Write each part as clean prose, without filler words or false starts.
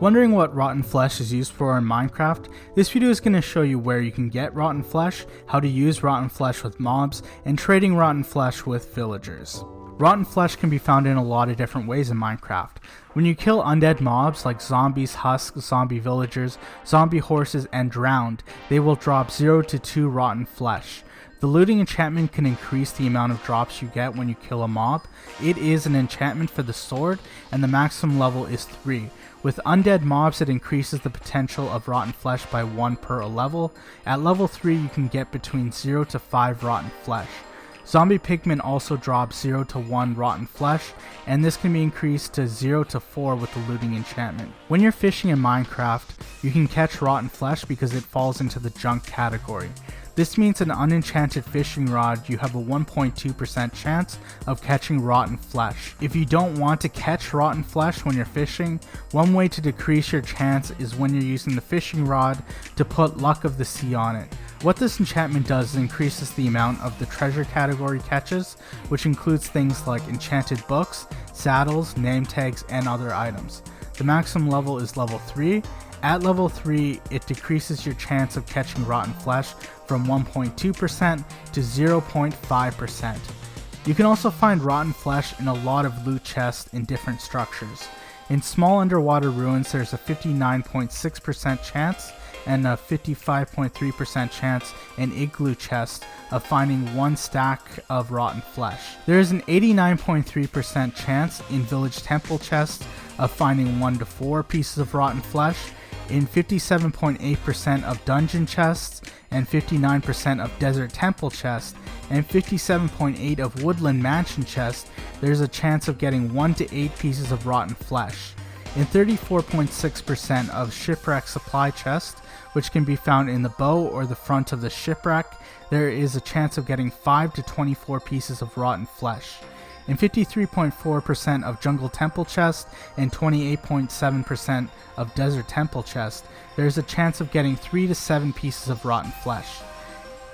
Wondering what rotten flesh is used for in Minecraft? This video is going to show you where you can get rotten flesh, how to use rotten flesh with mobs, and trading rotten flesh with villagers. Rotten flesh can be found in a lot of different ways in Minecraft. When you kill undead mobs like zombies, husks, zombie villagers, zombie horses, and drowned, they will drop 0 to 2 rotten flesh. The looting enchantment can increase the amount of drops you get when you kill a mob. It is an enchantment for the sword, and the maximum level is 3. With undead mobs, it increases the potential of rotten flesh by 1 per level. At level 3, you can get between 0 to 5 rotten flesh. Zombie pigmen also drop 0 to 1 rotten flesh, and this can be increased to 0 to 4 with the looting enchantment. When you're fishing in Minecraft, you can catch rotten flesh because it falls into the junk category. This means an unenchanted fishing rod, you have a 1.2% chance of catching rotten flesh. If you don't want to catch rotten flesh when you're fishing, one way to decrease your chance is when you're using the fishing rod to put Luck of the Sea on it. What this enchantment does is increases the amount of the treasure category catches, which includes things like enchanted books, saddles, name tags, and other items. The maximum level is level 3. At level 3, it decreases your chance of catching rotten flesh from 1.2% to 0.5%. You can also find rotten flesh in a lot of loot chests in different structures. In small underwater ruins, there's a 59.6% chance and a 55.3% chance in igloo chests of finding 1 stack of rotten flesh. There is an 89.3% chance in village temple chests of finding 1 to 4 pieces of rotten flesh. In 57.8% of dungeon chests, and 59% of desert temple chests, and 57.8% of woodland mansion chests, there's a chance of getting 1 to 8 pieces of rotten flesh. In 34.6% of shipwreck supply chests, which can be found in the bow or the front of the shipwreck, there is a chance of getting 5 to 24 pieces of rotten flesh. In 53.4% of jungle temple chests and 28.7% of desert temple chests, there is a chance of getting 3 to 7 pieces of rotten flesh.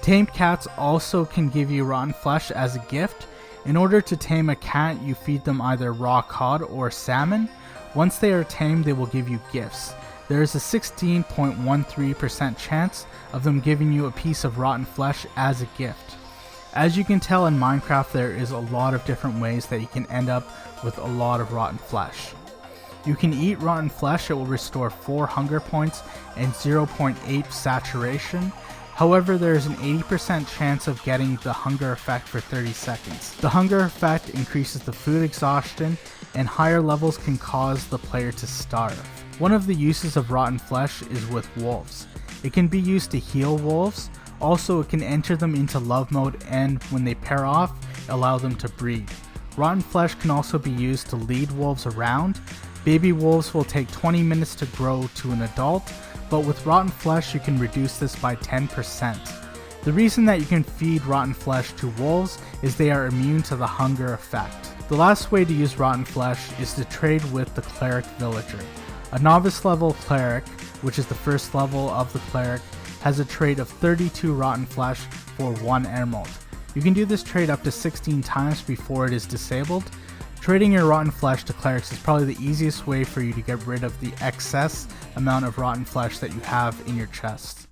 Tamed cats also can give you rotten flesh as a gift. In order to tame a cat, you feed them either raw cod or salmon. Once they are tamed, they will give you gifts. There is a 16.13% chance of them giving you a piece of rotten flesh as a gift. As you can tell in Minecraft, there is a lot of different ways that you can end up with a lot of rotten flesh. You can eat rotten flesh, it will restore 4 hunger points and 0.8 saturation. However, there is an 80% chance of getting the hunger effect for 30 seconds. The hunger effect increases the food exhaustion, and higher levels can cause the player to starve. One of the uses of rotten flesh is with wolves. It can be used to heal wolves. Also, it can enter them into love mode, and when they pair off, allow them to breed. Rotten flesh can also be used to lead wolves around. Baby wolves will take 20 minutes to grow to an adult, but with rotten flesh you can reduce this by 10%. The reason that you can feed rotten flesh to wolves is they are immune to the hunger effect. The last way to use rotten flesh is to trade with the cleric villager. A novice level cleric, which is the first level of the cleric, has a trade of 32 rotten flesh for 1 emerald. You can do this trade up to 16 times before it is disabled. Trading your rotten flesh to clerics is probably the easiest way for you to get rid of the excess amount of rotten flesh that you have in your chest.